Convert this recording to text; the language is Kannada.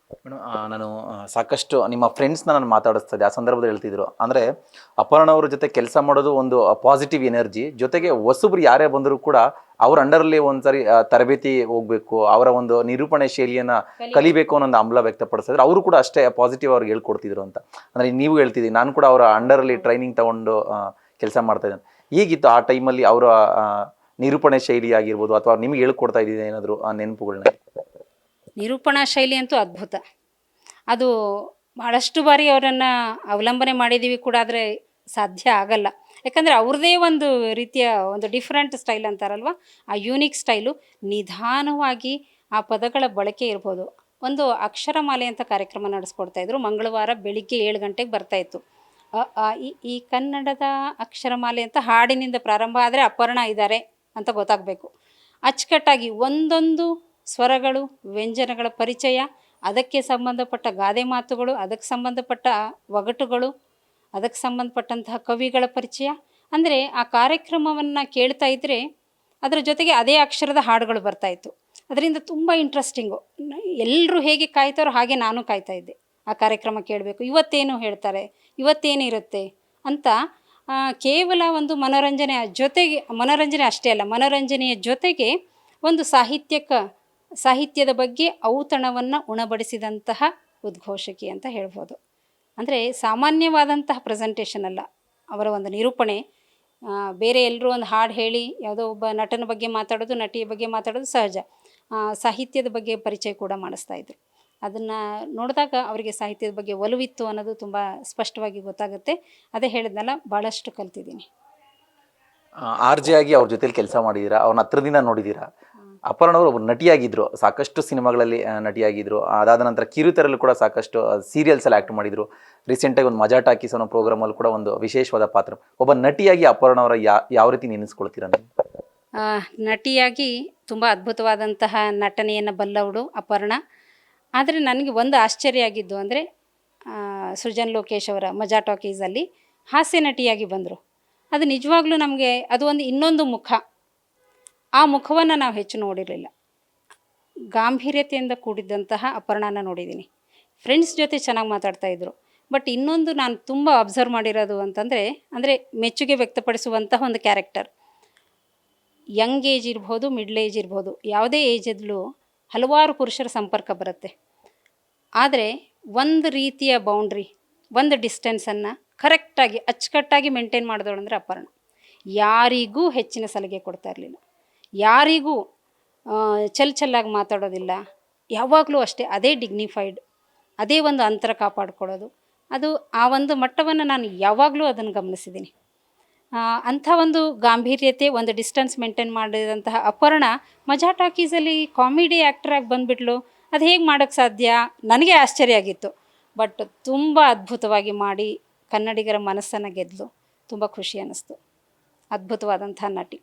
ಮೇಡಮ್ ನಾನು ಸಾಕಷ್ಟು ನಿಮ್ಮ ಫ್ರೆಂಡ್ಸ್ನ ನಾನು ಮಾತಾಡಿಸ್ತಾ ಇದ್ದೆ. ಆ ಸಂದರ್ಭದಲ್ಲಿ ಹೇಳ್ತಿದ್ರು ಅಂದರೆ ಅಪರ್ಣ ಅವ್ರ ಜೊತೆ ಕೆಲಸ ಮಾಡೋದು ಒಂದು ಪಾಸಿಟಿವ್ ಎನರ್ಜಿ, ಜೊತೆಗೆ ಹೊಸಬ್ರು ಯಾರೇ ಬಂದರೂ ಕೂಡ ಅವ್ರ ಅಂಡರಲ್ಲಿ ಒಂದ್ಸರಿ ತರಬೇತಿ ಹೋಗ್ಬೇಕು, ಅವರ ಒಂದು ನಿರೂಪಣೆ ಶೈಲಿಯನ್ನ ಕಲಿಬೇಕು ಅನ್ನೋ ಒಂದು ಹಂಬಲ ವ್ಯಕ್ತಪಡಿಸಿದ್ರೆ ಅವರು ಕೂಡ ಅಷ್ಟೇ ಪಾಸಿಟಿವ್ ಅವ್ರಿಗೆ ಹೇಳ್ಕೊಡ್ತಿದ್ರು ಅಂತ. ಅಂದರೆ ನೀವು ಹೇಳ್ತಿದ್ದೀವಿ, ನಾನು ಕೂಡ ಅವರ ಅಂಡರಲ್ಲಿ ಟ್ರೈನಿಂಗ್ ತಗೊಂಡು ಕೆಲಸ ಮಾಡ್ತಾ ಇದ್ದೇನೆ. ಹೀಗಿತ್ತು ಆ ಟೈಮಲ್ಲಿ ಅವರ ನಿರೂಪಣೆ ಶೈಲಿ ಆಗಿರ್ಬೋದು, ಅಥವಾ ನಿಮ್ಗೆ ಹೇಳ್ಕೊಡ್ತಾ ಇದ್ದಿದೆ ಏನಾದರೂ ಆ ನೆನಪುಗಳನ್ನ? ನಿರೂಪಣಾ ಶೈಲಿ ಅಂತೂ ಅದ್ಭುತ. ಅದು ಭಾಳಷ್ಟು ಬಾರಿ ಅವರನ್ನು ಅವಲಂಬನೆ ಮಾಡಿದ್ದೀವಿ ಕೂಡ, ಆದರೆ ಸಾಧ್ಯ ಆಗಲ್ಲ. ಯಾಕಂದರೆ ಅವ್ರದ್ದೇ ಒಂದು ರೀತಿಯ ಒಂದು ಡಿಫ್ರೆಂಟ್ ಸ್ಟೈಲ್ ಅಂತಾರಲ್ವ, ಆ ಯೂನಿಕ್ ಸ್ಟೈಲು. ನಿಧಾನವಾಗಿ ಆ ಪದಗಳ ಬಳಕೆ ಇರ್ಬೋದು. ಒಂದು ಅಕ್ಷರಮಾಲೆ ಅಂತ ಕಾರ್ಯಕ್ರಮ ನಡೆಸ್ಕೊಡ್ತಾಯಿದ್ರು. ಮಂಗಳವಾರ ಬೆಳಿಗ್ಗೆ 7 ಗಂಟೆಗೆ ಬರ್ತಾಯಿತ್ತು. ಈ ಕನ್ನಡದ ಅಕ್ಷರಮಾಲೆ ಅಂತ ಹಾಡಿನಿಂದ ಪ್ರಾರಂಭ ಆದರೆ ಅಪರ್ಣ ಇದ್ದಾರೆ ಅಂತ ಗೊತ್ತಾಗಬೇಕು. ಅಚ್ಚುಕಟ್ಟಾಗಿ ಒಂದೊಂದು ಸ್ವರಗಳು, ವ್ಯಂಜನಗಳ ಪರಿಚಯ, ಅದಕ್ಕೆ ಸಂಬಂಧಪಟ್ಟ ಗಾದೆ ಮಾತುಗಳು, ಅದಕ್ಕೆ ಸಂಬಂಧಪಟ್ಟ ಒಗಟುಗಳು, ಅದಕ್ಕೆ ಸಂಬಂಧಪಟ್ಟಂತಹ ಕವಿಗಳ ಪರಿಚಯ. ಅಂದರೆ ಆ ಕಾರ್ಯಕ್ರಮವನ್ನು ಕೇಳ್ತಾ ಇದ್ದರೆ ಅದರ ಜೊತೆಗೆ ಅದೇ ಅಕ್ಷರದ ಹಾಡುಗಳು ಬರ್ತಾಯಿತ್ತು. ಅದರಿಂದ ತುಂಬ ಇಂಟ್ರೆಸ್ಟಿಂಗು. ಎಲ್ಲರೂ ಹೇಗೆ ಕಾಯ್ತಾರೋ ಹಾಗೆ ನಾನು ಕಾಯ್ತಾ ಇದ್ದೆ. ಆ ಕಾರ್ಯಕ್ರಮ ಕೇಳಬೇಕು, ಇವತ್ತೇನು ಹೇಳ್ತಾರೆ, ಇವತ್ತೇನಿರುತ್ತೆ ಅಂತ. ಕೇವಲ ಒಂದು ಮನೋರಂಜನೆ ಅಷ್ಟೇ ಅಲ್ಲ, ಮನೋರಂಜನೆಯ ಜೊತೆಗೆ ಒಂದು ಸಾಹಿತ್ಯದ ಬಗ್ಗೆ ಔತಣವನ್ನು ಉಣಬಡಿಸಿದಂತಹ ಉದ್ಘೋಷಕಿ ಅಂತ ಹೇಳ್ಬೋದು. ಅಂದರೆ ಸಾಮಾನ್ಯವಾದಂತಹ ಪ್ರೆಸೆಂಟೇಷನ್ ಅಲ್ಲ ಅವರ ಒಂದು ನಿರೂಪಣೆ. ಬೇರೆ ಎಲ್ಲರೂ ಒಂದು ಹಾಡು ಹೇಳಿ ಯಾವುದೋ ಒಬ್ಬ ನಟನ ಬಗ್ಗೆ ಮಾತಾಡೋದು, ನಟಿಯ ಬಗ್ಗೆ ಮಾತಾಡೋದು ಸಹಜ. ಸಾಹಿತ್ಯದ ಬಗ್ಗೆ ಪರಿಚಯ ಕೂಡ ಮಾಡಿಸ್ತಾಯಿದ್ರು. ಅದನ್ನು ನೋಡಿದಾಗ ಅವರಿಗೆ ಸಾಹಿತ್ಯದ ಬಗ್ಗೆ ಒಲವಿತ್ತು ಅನ್ನೋದು ತುಂಬ ಸ್ಪಷ್ಟವಾಗಿ ಗೊತ್ತಾಗುತ್ತೆ. ಅದೇ ಹೇಳಿದ್ನಲ್ಲ, ಭಾಳಷ್ಟು ಕಲ್ತಿದ್ದೀನಿ. RJ ಆಗಿ ಅವ್ರ ಜೊತೆಲಿ ಕೆಲಸ ಮಾಡಿದ್ದೀರಾ, ಅವ್ರನ್ನ ಹತ್ರದಿಂದ ನೋಡಿದ್ದೀರಾ. ಅಪರ್ಣ ಅವರು ಒಬ್ಬರು ನಟಿಯಾಗಿದ್ದರು, ಸಾಕಷ್ಟು ಸಿನಿಮಾಗಳಲ್ಲಿ ನಟಿಯಾಗಿದ್ದರು. ಅದಾದ ನಂತರ ಕಿರುತೆರೆಯಲ್ಲೂ ಕೂಡ ಸಾಕಷ್ಟು ಸೀರಿಯಲ್ಸಲ್ಲಿ ಆ್ಯಕ್ಟ್ ಮಾಡಿದರು. ರೀಸೆಂಟಾಗಿ ಒಂದು ಮಜಾ ಟಾಕೀಸ್ ಅನ್ನೋ ಪ್ರೋಗ್ರಾಮಲ್ಲಿ ಕೂಡ ಒಂದು ವಿಶೇಷವಾದ ಪಾತ್ರ. ಒಬ್ಬ ನಟಿಯಾಗಿ ಅಪರ್ಣ ಅವರ ಯಾವ ರೀತಿ ನೆನೆಸ್ಕೊಳ್ತೀರಾ ನೀವು? ನಟಿಯಾಗಿ ತುಂಬ ಅದ್ಭುತವಾದಂತಹ ನಟನೆಯನ್ನು ಬಲ್ಲವಳು ಅಪರ್ಣ. ಆದರೆ ನನಗೆ ಒಂದು ಆಶ್ಚರ್ಯ ಆಗಿದ್ದು ಅಂದರೆ, ಸೃಜನ್ ಲೋಕೇಶ್ ಅವರ ಮಜಾ ಟಾಕೀಸಲ್ಲಿ ಹಾಸ್ಯ ನಟಿಯಾಗಿ ಬಂದರು. ಅದು ನಿಜವಾಗ್ಲೂ ನಮಗೆ ಅದು ಒಂದು ಇನ್ನೊಂದು ಮುಖ. ಆ ಮುಖವನ್ನು ನಾವು ಹೆಚ್ಚು ನೋಡಿರಲಿಲ್ಲ. ಗಾಂಭೀರ್ಯತೆಯಿಂದ ಕೂಡಿದ್ದಂತಹ ಅಪರ್ಣನ ನೋಡಿದ್ದೀನಿ. ಫ್ರೆಂಡ್ಸ್ ಜೊತೆ ಚೆನ್ನಾಗಿ ಮಾತಾಡ್ತಾಯಿದ್ರು. ಬಟ್ ಇನ್ನೊಂದು ನಾನು ತುಂಬ ಅಬ್ಸರ್ವ್ ಮಾಡಿರೋದು ಅಂದರೆ ಮೆಚ್ಚುಗೆ ವ್ಯಕ್ತಪಡಿಸುವಂತಹ ಒಂದು ಕ್ಯಾರೆಕ್ಟರ್. ಯಂಗ್ ಏಜ್ ಇರ್ಬೋದು, ಮಿಡ್ಲ್ ಏಜ್ ಇರ್ಬೋದು, ಯಾವುದೇ ಏಜಲ್ಲೂ ಹಲವಾರು ಪುರುಷರ ಸಂಪರ್ಕ ಬರುತ್ತೆ. ಆದರೆ ಒಂದು ರೀತಿಯ ಬೌಂಡ್ರಿ, ಒಂದು ಡಿಸ್ಟೆನ್ಸನ್ನು ಕರೆಕ್ಟಾಗಿ ಅಚ್ಚುಕಟ್ಟಾಗಿ ಮೇಂಟೈನ್ ಮಾಡಿದವಳು ಅಂದರೆ ಅಪರ್ಣ. ಯಾರಿಗೂ ಹೆಚ್ಚಿನ ಸಲಿಗೆ ಕೊಡ್ತಾ ಇರಲಿಲ್ಲ, ಯಾರಿಗೂ ಚೆಲ್ಲಾಗಿ ಮಾತಾಡೋದಿಲ್ಲ. ಯಾವಾಗಲೂ ಅಷ್ಟೇ ಅದೇ ಡಿಗ್ನಿಫೈಡ್, ಅದೇ ಒಂದು ಅಂತರ ಕಾಪಾಡ್ಕೊಳ್ಳೋದು. ಅದು ಆ ಒಂದು ಮಟ್ಟವನ್ನು ನಾನು ಯಾವಾಗಲೂ ಅದನ್ನು ಗಮನಿಸಿದ್ದೀನಿ. ಅಂಥ ಒಂದು ಗಾಂಭೀರ್ಯತೆ, ಒಂದು ಡಿಸ್ಟೆನ್ಸ್ ಮೇಂಟೈನ್ ಮಾಡಿದಂತಹ ಅಪರ್ಣ ಮಜಾ ಟಾಕೀಸಲ್ಲಿ ಕಾಮಿಡಿ ಆ್ಯಕ್ಟರಾಗಿ ಬಂದುಬಿಟ್ಲು. ಅದು ಹೇಗೆ ಮಾಡೋಕ್ಕೆ ಸಾಧ್ಯ? ನನಗೆ ಆಶ್ಚರ್ಯ ಆಗಿತ್ತು. ಬಟ್ ತುಂಬ ಅದ್ಭುತವಾಗಿ ಮಾಡಿ ಕನ್ನಡಿಗರ ಮನಸ್ಸನ್ನು ಗೆದ್ದಲು. ತುಂಬ ಖುಷಿ ಅನ್ನಿಸ್ತು. ಅದ್ಭುತವಾದಂಥ ನಟಿ.